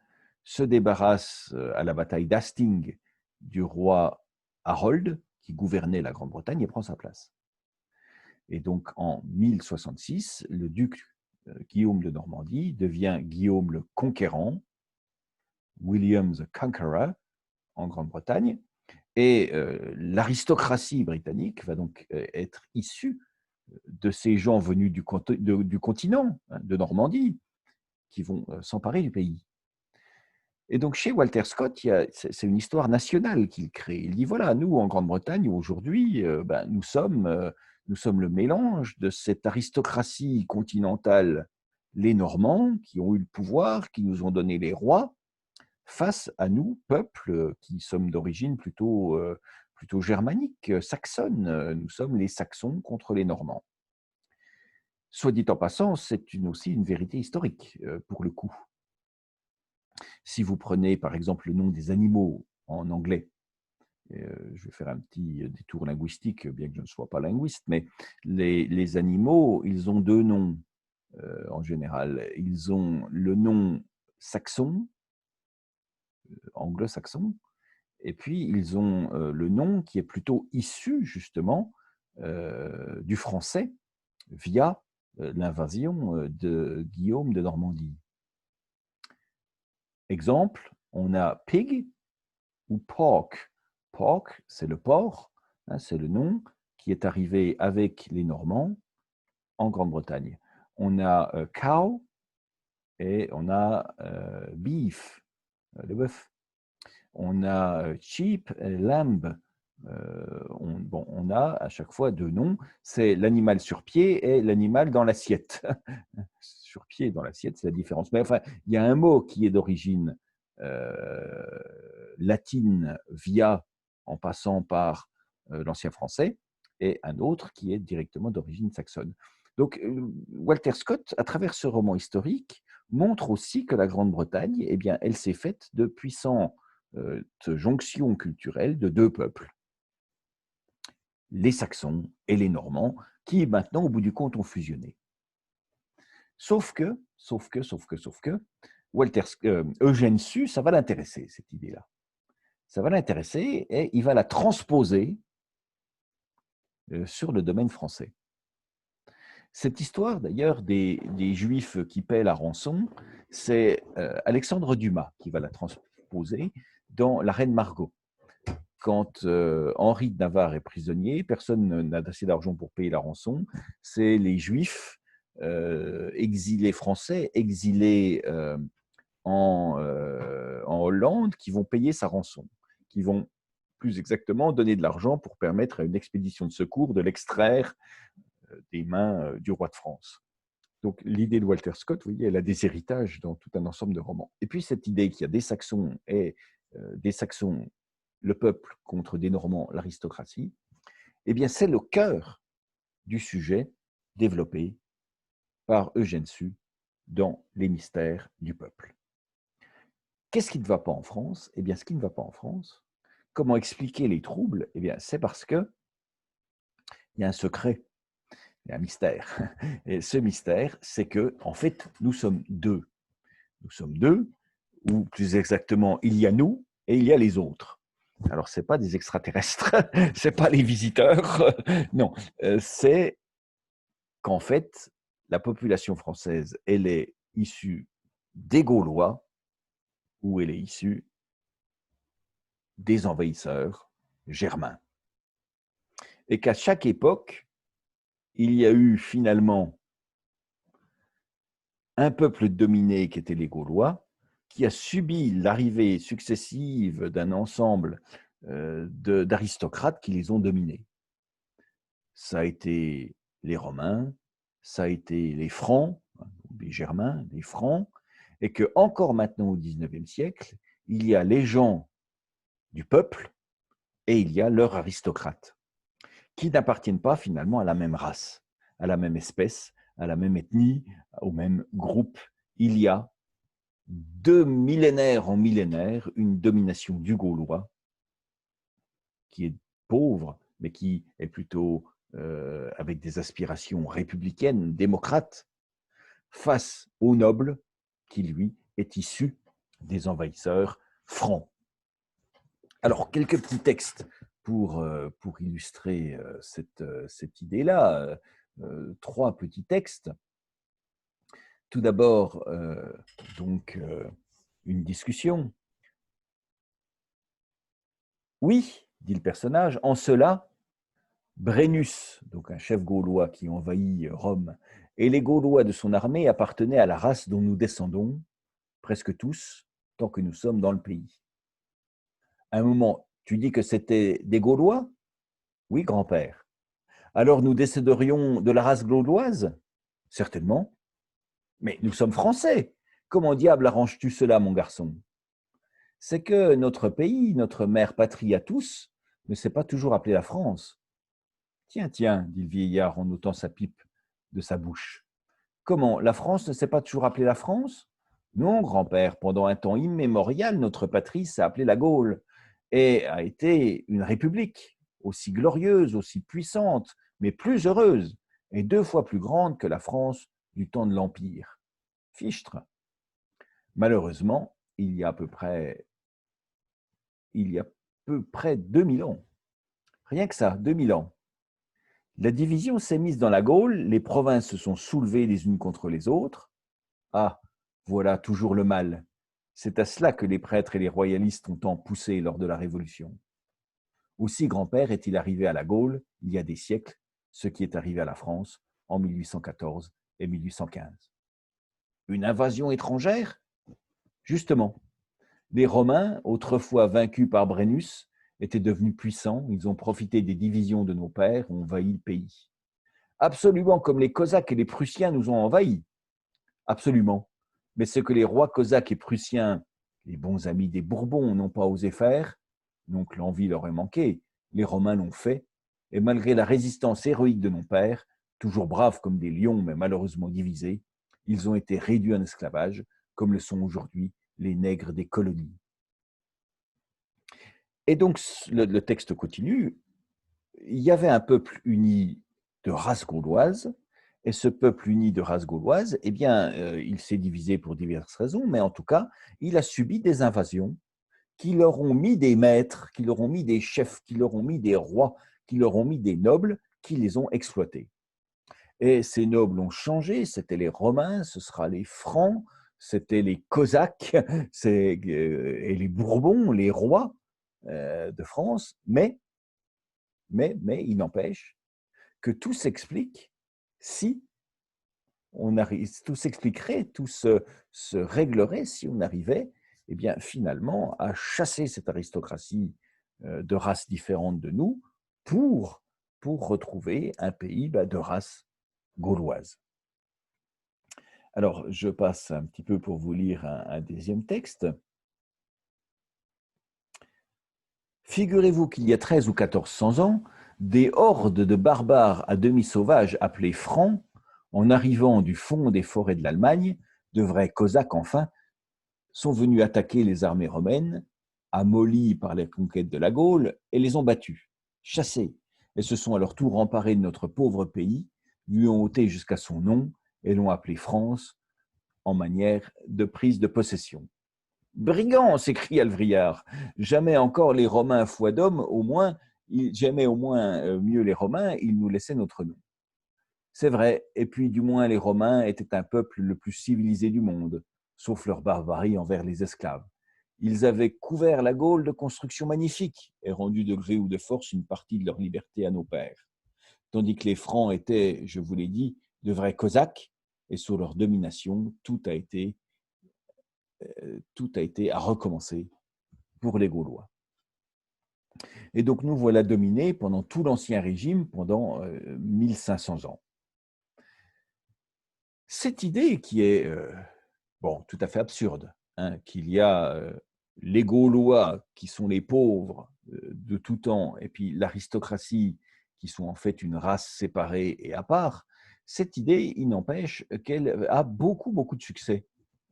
se débarrasse à la bataille d'Hastings du roi Harold, qui gouvernait la Grande-Bretagne, et prend sa place. Et donc en 1066, le duc Guillaume de Normandie devient Guillaume le Conquérant, William the Conqueror en Grande-Bretagne, et l'aristocratie britannique va donc être issue de ces gens venus du continent, hein, de Normandie, qui vont s'emparer du pays. Et donc chez Walter Scott, c'est une histoire nationale qu'il crée. Il dit, voilà, nous en Grande-Bretagne, aujourd'hui, nous sommes le mélange de cette aristocratie continentale, les Normands, qui ont eu le pouvoir, qui nous ont donné les rois, face à nous, peuple qui sommes d'origine plutôt germanique, saxonne. Nous sommes les Saxons contre les Normands. Soit dit en passant, c'est aussi une vérité historique, pour le coup. Si vous prenez par exemple le nom des animaux en anglais, je vais faire un petit détour linguistique, bien que je ne sois pas linguiste, mais les animaux, ils ont deux noms en général. Ils ont le nom saxon, anglo-saxon, et puis ils ont le nom qui est plutôt issu justement du français via l'invasion de Guillaume de Normandie. Exemple, on a pig ou pork. Pork, c'est le porc, hein, c'est le nom qui est arrivé avec les Normands en Grande-Bretagne. On a cow et on a beef, le bœuf. On a sheep et lamb. On a à chaque fois deux noms. C'est l'animal sur pied et l'animal dans l'assiette. Sur pied et dans l'assiette, c'est la différence. Mais enfin, il y a un mot qui est d'origine latine via, en passant par l'ancien français, et un autre qui est directement d'origine saxonne. Donc, Walter Scott, à travers ce roman historique, montre aussi que la Grande-Bretagne, eh bien, elle s'est faite de puissantes jonctions culturelles de deux peuples, les Saxons et les Normands, qui maintenant, au bout du compte, ont fusionné. Sauf que, Eugène Sue, ça va l'intéresser, cette idée-là. Ça va l'intéresser et il va la transposer sur le domaine français. Cette histoire, d'ailleurs, des Juifs qui paient la rançon, c'est Alexandre Dumas qui va la transposer dans La Reine Margot. Quand Henri de Navarre est prisonnier, personne n'a assez d'argent pour payer la rançon. C'est les Juifs exilés français, exilés en Hollande, qui vont payer sa rançon, qui vont plus exactement donner de l'argent pour permettre à une expédition de secours de l'extraire des mains du roi de France. Donc l'idée de Walter Scott, vous voyez, elle a des héritages dans tout un ensemble de romans. Et puis cette idée qu'il y a des Saxons et des Saxons, le peuple contre des Normands, l'aristocratie, eh bien c'est le cœur du sujet développé par Eugène Sue dans Les mystères du peuple. Qu'est-ce qui ne va pas en France? Eh bien, ce qui ne va pas en France, comment expliquer les troubles? Eh bien, c'est parce qu'il y a un secret, il y a un mystère. Et ce mystère, c'est que, en fait, nous sommes deux. Nous sommes deux, ou plus exactement, il y a nous et il y a les autres. Alors, ce n'est pas des extraterrestres, ce n'est pas les visiteurs, non, c'est qu'en fait, la population française, elle est issue des Gaulois, ou elle est issue des envahisseurs germains. Et qu'à chaque époque, il y a eu finalement un peuple dominé qui était les Gaulois, qui a subi l'arrivée successive d'un ensemble d'aristocrates qui les ont dominés. Ça a été les Romains, ça a été les Francs, les Germains, les Francs, et que encore maintenant au XIXe siècle, il y a les gens du peuple et il y a leurs aristocrates, qui n'appartiennent pas finalement à la même race, à la même espèce, à la même ethnie, au même groupe. Il y a de millénaire en millénaire une domination du Gaulois qui est pauvre, mais qui est plutôt avec des aspirations républicaines, démocrates, face aux nobles qui, lui, est issu des envahisseurs francs. Alors, quelques petits textes pour illustrer cette idée-là. 3 petits textes. Tout d'abord, une discussion. Oui, dit le personnage, en cela, Brennus, donc un chef gaulois qui envahit Rome, et les Gaulois de son armée appartenaient à la race dont nous descendons, presque tous, tant que nous sommes dans le pays. À un moment, tu dis que c'était des Gaulois? Oui, grand-père. Alors nous décéderions de la race gauloise? Certainement. Mais nous sommes français. Comment diable arranges-tu cela, mon garçon? C'est que notre pays, notre mère patrie à tous, ne s'est pas toujours appelée la France. Tiens, tiens, dit le vieillard en ôtant sa pipe de sa bouche. Comment, la France ne s'est pas toujours appelée la France? Non, grand-père, pendant un temps immémorial, notre patrie s'est appelée la Gaule et a été une république, aussi glorieuse, aussi puissante, mais plus heureuse, et 2 fois plus grande que la France du temps de l'Empire. Fichtre. Malheureusement, il y a à peu près 2000 ans. Rien que ça, 2000 ans. La division s'est mise dans la Gaule, les provinces se sont soulevées les unes contre les autres. Ah, voilà toujours le mal. C'est à cela que les prêtres et les royalistes ont tant poussé lors de la Révolution. Aussi grand-père est-il arrivé à la Gaule, il y a des siècles, ce qui est arrivé à la France en 1814 et 1815. Une invasion étrangère? Justement. Les Romains, autrefois vaincus par Brennus, étaient devenus puissants, ils ont profité des divisions de nos pères, ont envahi le pays. Absolument comme les Cosaques et les Prussiens nous ont envahis. Absolument. Mais ce que les rois cosaques et prussiens, les bons amis des Bourbons, n'ont pas osé faire, donc l'envie leur est manquée, les Romains l'ont fait, et malgré la résistance héroïque de nos pères, toujours braves comme des lions, mais malheureusement divisés, ils ont été réduits en esclavage, comme le sont aujourd'hui les nègres des colonies. Et donc, le texte continue. Il y avait un peuple uni de race gauloise, et ce peuple uni de race gauloise, eh bien, il s'est divisé pour diverses raisons, mais en tout cas, il a subi des invasions qui leur ont mis des maîtres, qui leur ont mis des chefs, qui leur ont mis des rois, qui leur ont mis des nobles, qui les ont exploités. Et ces nobles ont changé, c'était les Romains, ce sera les Francs, c'était les Cosaques et les Bourbons, les rois de France, mais il n'empêche que tout s'explique si on arrive, tout s'expliquerait, tout se réglerait si on arrivait, eh bien, finalement, à chasser cette aristocratie de races différentes de nous pour retrouver un pays de race gauloise. Alors, je passe un petit peu pour vous lire un deuxième texte. Figurez-vous qu'il y a 13 ou 1400 ans, des hordes de barbares à demi sauvages appelés Francs, en arrivant du fond des forêts de l'Allemagne, de vrais Cosaques enfin, sont venus attaquer les armées romaines, amollies par les conquêtes de la Gaule, et les ont battus, chassés, et se sont à leur tour emparés de notre pauvre pays, lui ont ôté jusqu'à son nom, et l'ont appelé France, en manière de prise de possession. Brigands, s'écria le Vrillard. Jamais encore les Romains foi d'homme, jamais au moins mieux les Romains, ils nous laissaient notre nom. C'est vrai, et puis du moins les Romains étaient un peuple le plus civilisé du monde, sauf leur barbarie envers les esclaves. Ils avaient couvert la Gaule de constructions magnifiques et rendu de gré ou de force une partie de leur liberté à nos pères. Tandis que les Francs étaient, je vous l'ai dit, de vrais Cosaques, et sous leur domination, tout a été à recommencer pour les Gaulois. Et donc nous voilà dominés pendant tout l'Ancien Régime, pendant 1500 ans. Cette idée qui est tout à fait absurde, hein, qu'il y a les Gaulois qui sont les pauvres de tout temps, et puis l'aristocratie qui sont en fait une race séparée et à part, cette idée, il n'empêche qu'elle a beaucoup, beaucoup de succès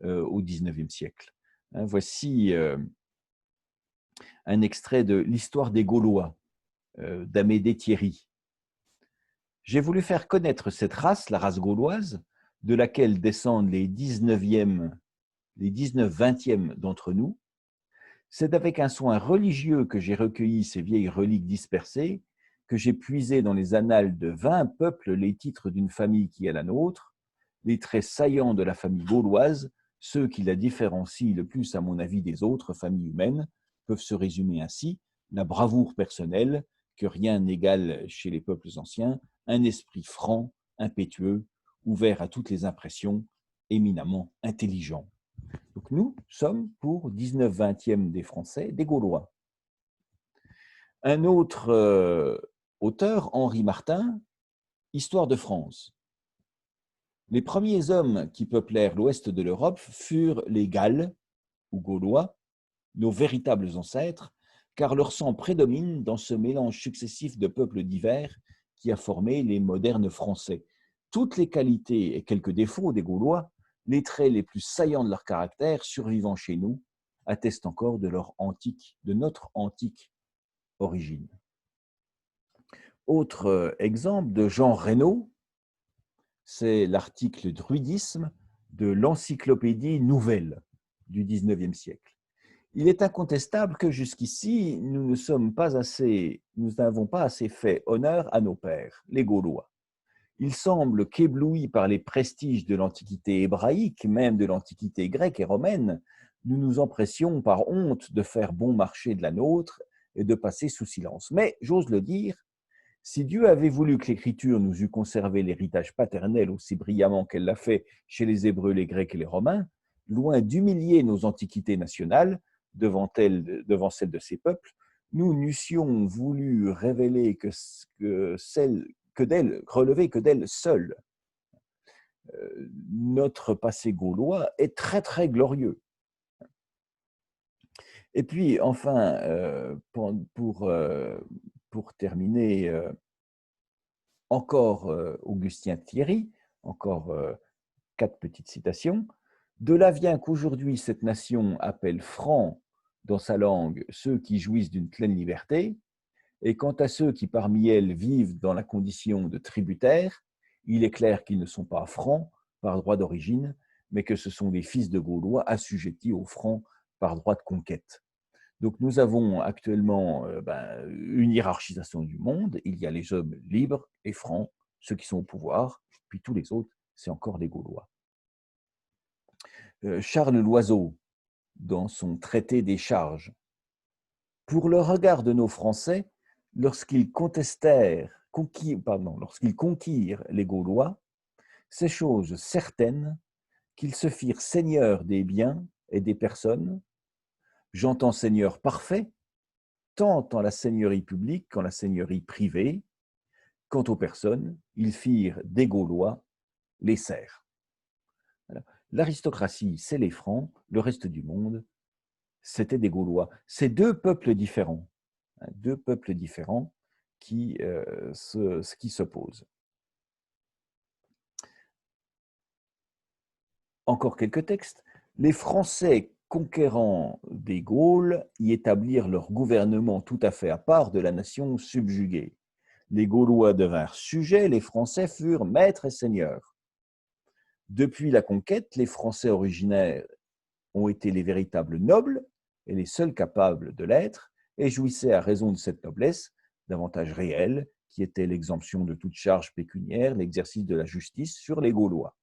au XIXe siècle. Hein, voici un extrait de l'Histoire des Gaulois d'Amédée Thierry. J'ai voulu faire connaître cette race, la race gauloise, de laquelle descendent les 19e les 19/20e d'entre nous, c'est avec un soin religieux que j'ai recueilli ces vieilles reliques dispersées, que j'ai puisé dans les annales de 20 peuples les titres d'une famille qui est la nôtre, les traits saillants de la famille gauloise, ceux qui la différencient le plus, à mon avis, des autres familles humaines, peuvent se résumer ainsi: la bravoure personnelle, que rien n'égale chez les peuples anciens, un esprit franc, impétueux, ouvert à toutes les impressions, éminemment intelligent. Donc nous sommes pour 19/20e des Français, des Gaulois. Un autre auteur, Henri Martin, Histoire de France. Les premiers hommes qui peuplèrent l'ouest de l'Europe furent les Galles, ou Gaulois, nos véritables ancêtres, car leur sang prédomine dans ce mélange successif de peuples divers qui a formé les modernes Français. Toutes les qualités et quelques défauts des Gaulois, les traits les plus saillants de leur caractère survivant chez nous, attestent encore de notre antique origine. Autre exemple de Jean Reynaud, c'est l'article Druidisme de l'Encyclopédie Nouvelle du XIXe siècle. Il est incontestable que jusqu'ici, nous n'avons pas assez fait honneur à nos pères, les Gaulois. Il semble qu'éblouis par les prestiges de l'Antiquité hébraïque, même de l'Antiquité grecque et romaine, nous nous empressions par honte de faire bon marché de la nôtre et de passer sous silence. Mais, j'ose le dire, si Dieu avait voulu que l'Écriture nous eût conservé l'héritage paternel aussi brillamment qu'elle l'a fait chez les Hébreux, les Grecs et les Romains, loin d'humilier nos antiquités nationales devant celles de ces peuples, nous n'eussions voulu révéler relever que d'elles seules. Notre passé gaulois est très très glorieux. Et puis enfin, pour terminer, encore Augustin Thierry, encore 4 petites citations. De là vient qu'aujourd'hui cette nation appelle francs dans sa langue ceux qui jouissent d'une pleine liberté, et quant à ceux qui parmi elles vivent dans la condition de tributaires, il est clair qu'ils ne sont pas francs par droit d'origine, mais que ce sont des fils de Gaulois assujettis aux francs par droit de conquête. Donc nous avons actuellement une hiérarchisation du monde. Il y a les hommes libres et francs, ceux qui sont au pouvoir, puis tous les autres, c'est encore des Gaulois. Charles Loiseau, dans son traité des charges, pour le regard de nos Français, lorsqu'ils conquirent les Gaulois, c'est chose certaine qu'ils se firent seigneurs des biens et des personnes. J'entends seigneur parfait, tant en la seigneurie publique qu'en la seigneurie privée. Quant aux personnes, ils firent des Gaulois les serfs. Voilà. L'aristocratie, c'est les Francs, le reste du monde, c'était des Gaulois. C'est deux peuples différents qui s'opposent. Encore quelques textes. Les Français conquérants des Gaules y établirent leur gouvernement tout à fait à part de la nation subjuguée. Les Gaulois devinrent sujets, les Français furent maîtres et seigneurs. Depuis la conquête, les Français originaires ont été les véritables nobles et les seuls capables de l'être, et jouissaient à raison de cette noblesse d'avantages réels qui étaient l'exemption de toute charge pécuniaire, l'exercice de la justice sur les Gaulois.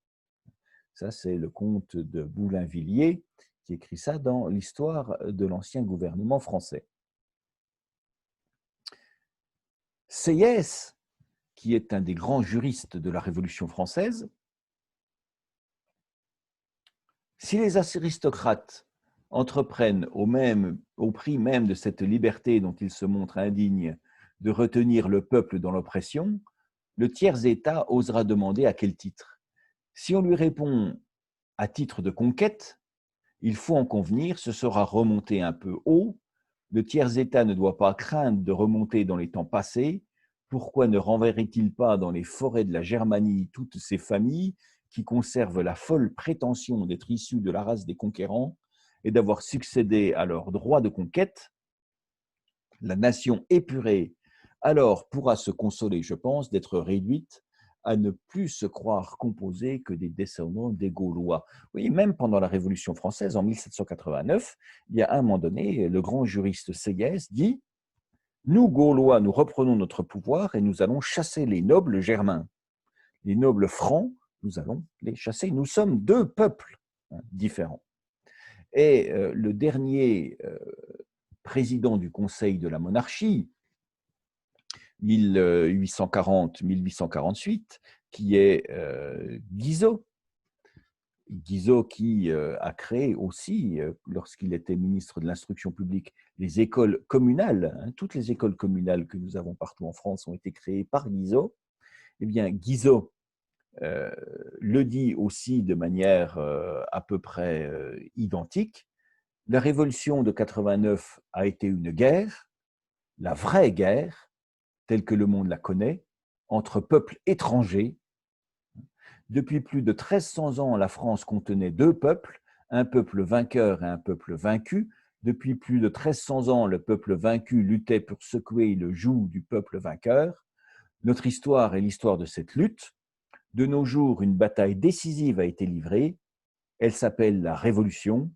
Ça, c'est le comte de Boulainvilliers qui écrit ça dans l'histoire de l'ancien gouvernement français. Sieyès, qui est un des grands juristes de la Révolution française, si les aristocrates entreprennent au prix même de cette liberté dont ils se montrent indignes de retenir le peuple dans l'oppression, le tiers-État osera demander à quel titre. Si on lui répond à titre de conquête, il faut en convenir, ce sera remonter un peu haut. Le tiers-État ne doit pas craindre de remonter dans les temps passés. Pourquoi ne renverrait-il pas dans les forêts de la Germanie toutes ces familles qui conservent la folle prétention d'être issues de la race des conquérants et d'avoir succédé à leur droit de conquête? La nation épurée alors pourra se consoler, je pense, d'être réduite à ne plus se croire composé que des descendants des Gaulois. Oui, même pendant la Révolution française, en 1789, il y a un moment donné, le grand juriste Séguès dit « Nous, Gaulois, nous reprenons notre pouvoir et nous allons chasser les nobles germains. Les nobles francs, nous allons les chasser. Nous sommes deux peuples différents. » Et le dernier président du Conseil de la monarchie, 1840-1848, qui est Guizot. Guizot qui a créé aussi, lorsqu'il était ministre de l'Instruction publique, les écoles communales. Toutes les écoles communales que nous avons partout en France ont été créées par Guizot. Eh bien, Guizot le dit aussi de manière à peu près identique. La révolution de 89 a été une guerre, la vraie guerre, telle que le monde la connaît, entre peuples étrangers. Depuis plus de 1300 ans, la France contenait deux peuples, un peuple vainqueur et un peuple vaincu. Depuis plus de 1300 ans, le peuple vaincu luttait pour secouer le joug du peuple vainqueur. Notre histoire est l'histoire de cette lutte. De nos jours, une bataille décisive a été livrée. Elle s'appelle la Révolution.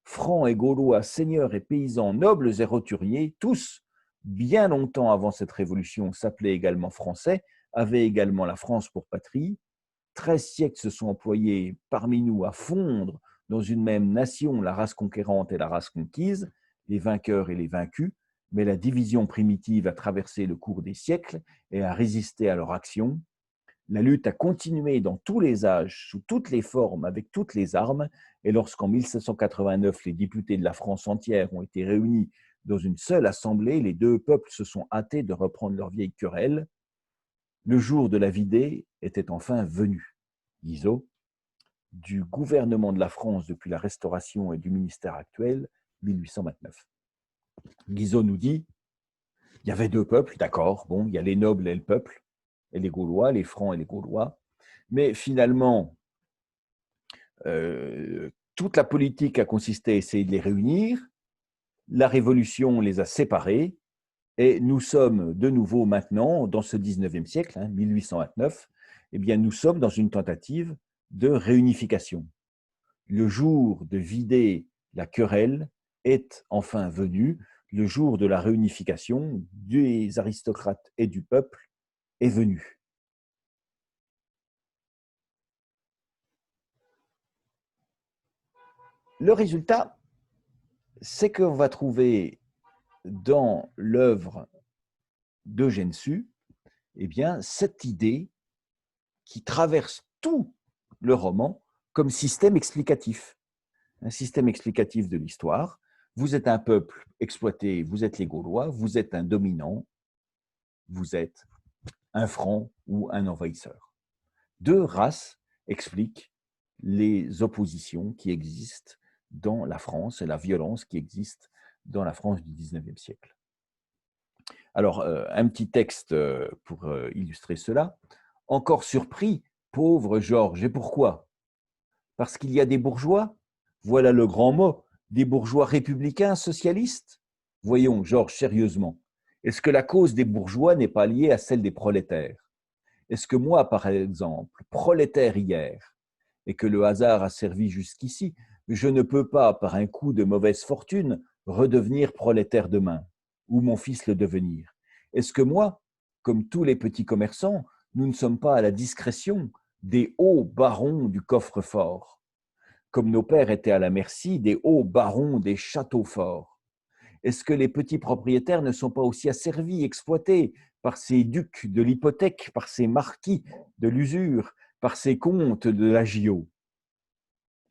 Francs et Gaulois, seigneurs et paysans, nobles et roturiers, tous, bien longtemps avant cette révolution, s'appelaient également français, avaient également la France pour patrie. 13 siècles se sont employés parmi nous à fondre dans une même nation la race conquérante et la race conquise, les vainqueurs et les vaincus, mais la division primitive a traversé le cours des siècles et a résisté à leur action. La lutte a continué dans tous les âges, sous toutes les formes, avec toutes les armes, et lorsqu'en 1789, les députés de la France entière ont été réunis dans une seule assemblée, les deux peuples se sont hâtés de reprendre leur vieille querelle. Le jour de la vidée était enfin venu. Guizot, du gouvernement de la France depuis la Restauration et du ministère actuel, 1829. Guizot nous dit, il y avait deux peuples, d'accord, bon, il y a les nobles et le peuple, et les Gaulois, les Francs et les Gaulois, mais finalement, toute la politique a consisté à essayer de les réunir, la Révolution les a séparés, et nous sommes de nouveau maintenant, dans ce 19e siècle, 1829, eh bien, nous sommes dans une tentative de réunification. Le jour de vider la querelle est enfin venu, le jour de la réunification des aristocrates et du peuple est venu. Le résultat, c'est qu'on va trouver dans l'œuvre d'Eugène Sue, eh bien, cette idée qui traverse tout le roman comme système explicatif. Un système explicatif de l'histoire. Vous êtes un peuple exploité, vous êtes les Gaulois, vous êtes un dominant, vous êtes un franc ou un envahisseur. Deux races expliquent les oppositions qui existent dans la France et la violence qui existe dans la France du 19e siècle. Alors, un petit texte pour illustrer cela. Encore surpris, pauvre Georges, et pourquoi? Parce qu'il y a des bourgeois, voilà le grand mot, des bourgeois républicains socialistes. Voyons, Georges, sérieusement, est-ce que la cause des bourgeois n'est pas liée à celle des prolétaires? Est-ce que moi, par exemple, prolétaire hier, et que le hasard a servi jusqu'ici, je ne peux pas, par un coup de mauvaise fortune, redevenir prolétaire demain, ou mon fils le devenir? Est-ce que moi, comme tous les petits commerçants, nous ne sommes pas à la discrétion des hauts barons du coffre-fort, comme nos pères étaient à la merci des hauts barons des châteaux forts? Est-ce que les petits propriétaires ne sont pas aussi asservis, exploités par ces ducs de l'hypothèque, par ces marquis de l'usure, par ces comtes de l'agio?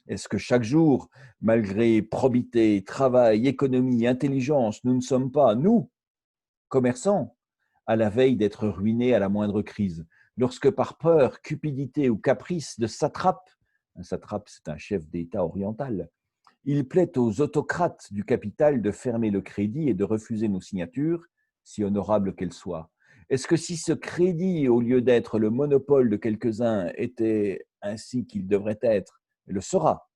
Est-ce que chaque jour, malgré probité, travail, économie, intelligence, nous ne sommes pas, nous, commerçants, à la veille d'être ruinés à la moindre crise? Lorsque par peur, cupidité ou caprice de satrape, un satrape c'est un chef d'État oriental, il plaît aux autocrates du capital de fermer le crédit et de refuser nos signatures, si honorables qu'elles soient. Est-ce que si ce crédit, au lieu d'être le monopole de quelques-uns, était ainsi qu'il devrait être, et le sera,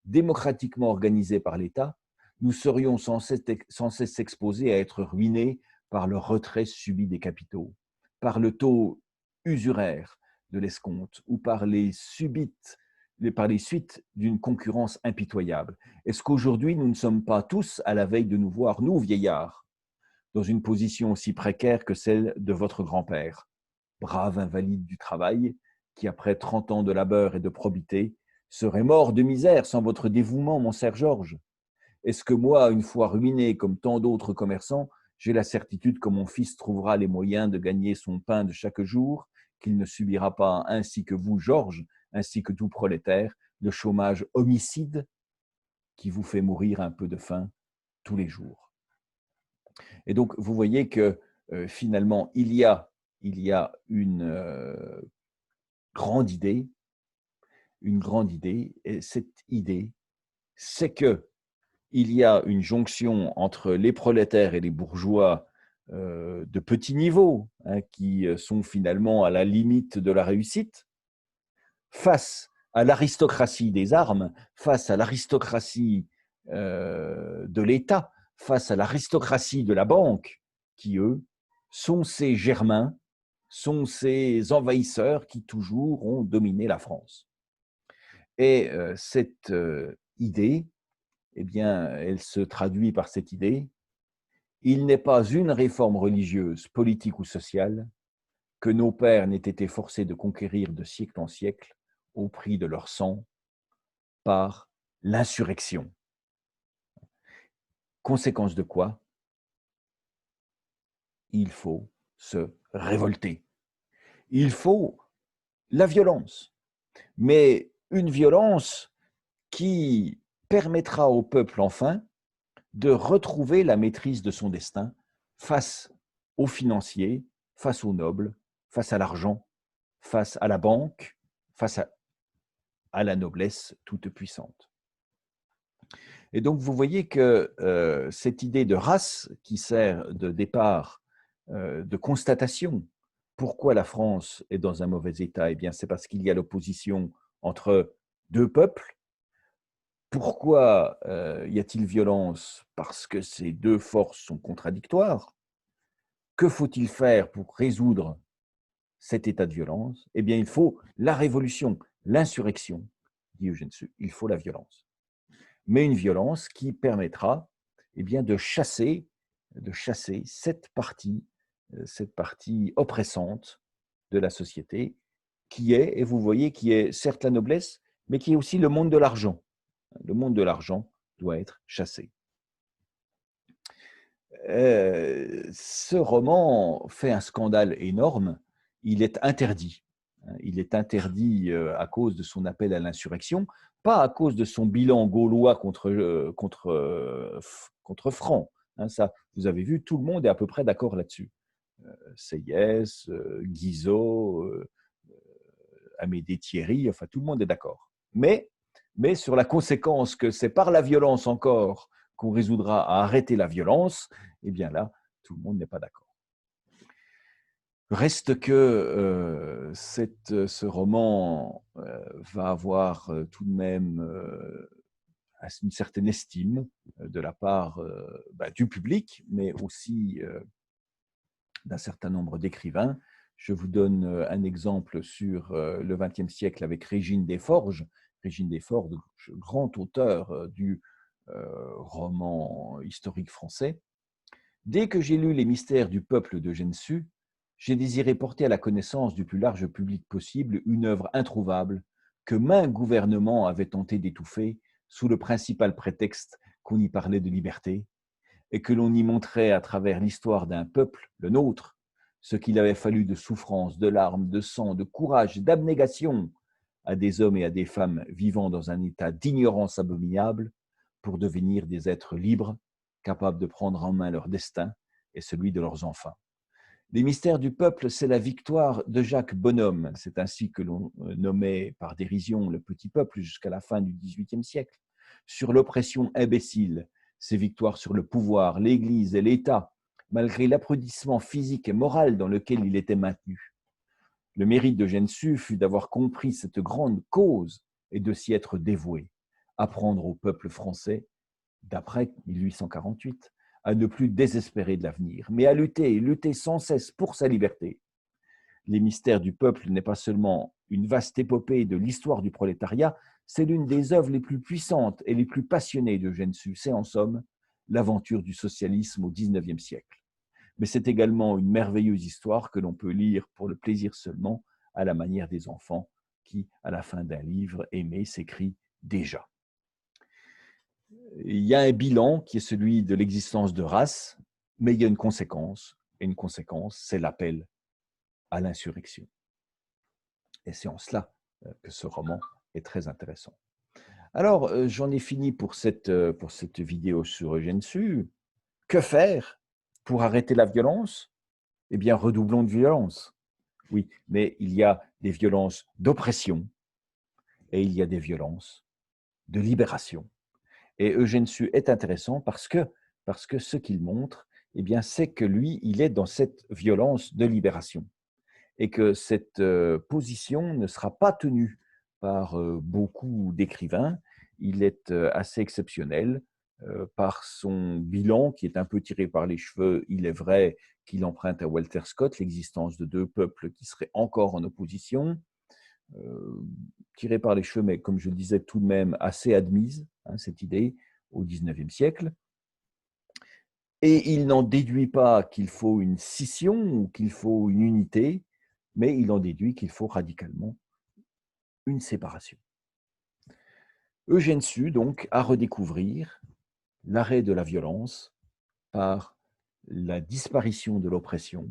démocratiquement organisé par l'État, nous serions sans cesse exposés à être ruinés par le retrait subi des capitaux, par le taux usuraire, de l'escompte ou par les suites d'une concurrence impitoyable? Est-ce qu'aujourd'hui, nous ne sommes pas tous à la veille de nous voir, nous, vieillards, dans une position aussi précaire que celle de votre grand-père, brave invalide du travail, qui, après 30 ans de labeur et de probité, serait mort de misère sans votre dévouement, mon cher Georges? Est-ce que moi, une fois ruiné comme tant d'autres commerçants, j'ai la certitude que mon fils trouvera les moyens de gagner son pain de chaque jour, qu'il ne subira pas, ainsi que vous, Georges, ainsi que tout prolétaire, le chômage homicide qui vous fait mourir un peu de faim tous les jours? Et donc, vous voyez que finalement, il y a grande idée, une grande idée, et cette idée, c'est que il y a une jonction entre les prolétaires et les bourgeois de petit niveau, hein, qui sont finalement à la limite de la réussite, face à l'aristocratie des armes, face à l'aristocratie de l'État, face à l'aristocratie de la banque, qui, eux, sont ces Germains, sont ces envahisseurs qui toujours ont dominé la France. Et cette idée, eh bien, elle se traduit par cette idée: il n'est pas une réforme religieuse, politique ou sociale que nos pères n'aient été forcés de conquérir de siècle en siècle au prix de leur sang par l'insurrection. Conséquence de quoi? Il faut se révolter. Il faut la violence, mais une violence qui permettra au peuple enfin de retrouver la maîtrise de son destin face aux financiers, face aux nobles, face à l'argent, face à la banque, face à la noblesse toute puissante. Et donc, vous voyez que cette idée de race qui sert de départ, de constatation, pourquoi la France est dans un mauvais état? Eh bien, c'est parce qu'il y a l'opposition entre deux peuples. Pourquoi y a-t-il violence? Parce que ces deux forces sont contradictoires. Que faut-il faire pour résoudre cet état de violence? Eh bien, il faut la révolution, l'insurrection, dit Eugène Sue. Il faut la violence. Mais une violence qui permettra, eh bien, de chasser cette partie oppressante de la société, qui est, et vous voyez, qui est certes la noblesse, mais qui est aussi le monde de l'argent. Le monde de l'argent doit être chassé. Ce roman fait un scandale énorme. Il est interdit. Il est interdit à cause de son appel à l'insurrection, pas à cause de son bilan gaulois contre Franc. Ça, vous avez vu, tout le monde est à peu près d'accord là-dessus. Sieyès, Guizot, Amédée Thierry, enfin tout le monde est d'accord. Mais sur la conséquence que c'est par la violence encore qu'on résoudra à arrêter la violence, eh bien là, tout le monde n'est pas d'accord. Reste que ce roman va avoir tout de même une certaine estime de la part du public, mais aussi d'un certain nombre d'écrivains. Je vous donne un exemple sur le XXe siècle avec Régine Desforges. Régine Desforges, grand auteur du roman historique français. Dès que j'ai lu Les mystères du peuple d'Eugène Sue, j'ai désiré porter à la connaissance du plus large public possible une œuvre introuvable que maint gouvernement avait tenté d'étouffer sous le principal prétexte qu'on y parlait de liberté, et que l'on y montrait à travers l'histoire d'un peuple, le nôtre, ce qu'il avait fallu de souffrance, de larmes, de sang, de courage, d'abnégation à des hommes et à des femmes vivant dans un état d'ignorance abominable pour devenir des êtres libres, capables de prendre en main leur destin et celui de leurs enfants. Les mystères du peuple, c'est la victoire de Jacques Bonhomme. C'est ainsi que l'on nommait par dérision le petit peuple jusqu'à la fin du XVIIIe siècle. Sur l'oppression imbécile, ses victoires sur le pouvoir, l'Église et l'État, malgré l'applaudissement physique et moral dans lequel il était maintenu. Le mérite d'Eugène Sue fut d'avoir compris cette grande cause et de s'y être dévoué, apprendre au peuple français, d'après 1848, à ne plus désespérer de l'avenir, mais à lutter sans cesse pour sa liberté. Les mystères du peuple n'est pas seulement une vaste épopée de l'histoire du prolétariat, c'est l'une des œuvres les plus puissantes et les plus passionnées d'Eugène Sue. C'est en somme l'aventure du socialisme au XIXe siècle. Mais c'est également une merveilleuse histoire que l'on peut lire pour le plaisir seulement, à la manière des enfants qui, à la fin d'un livre aimé, s'écrient déjà. Il y a un bilan qui est celui de l'existence de race, mais il y a une conséquence, et une conséquence, c'est l'appel à l'insurrection. Et c'est en cela que ce roman est très intéressant. Alors, j'en ai fini pour cette vidéo sur Eugène Sue. Que faire pour arrêter la violence? Eh bien, redoublons de violence. Oui, mais il y a des violences d'oppression et il y a des violences de libération. Et Eugène Sue est intéressant parce que ce qu'il montre, eh bien, c'est que lui, il est dans cette violence de libération et que cette position ne sera pas tenue par beaucoup d'écrivains. Il est assez exceptionnel par son bilan qui est un peu tiré par les cheveux. Il est vrai qu'il emprunte à Walter Scott l'existence de deux peuples qui seraient encore en opposition, tiré par les cheveux, mais comme je le disais, tout de même assez admise, hein, cette idée, au XIXe siècle. Et il n'en déduit pas qu'il faut une scission ou qu'il faut une unité, mais il en déduit qu'il faut radicalement une séparation. Eugène Sue, donc, à redécouvrir l'arrêt de la violence par la disparition de l'oppression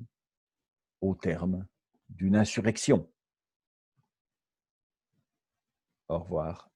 au terme d'une insurrection. Au revoir.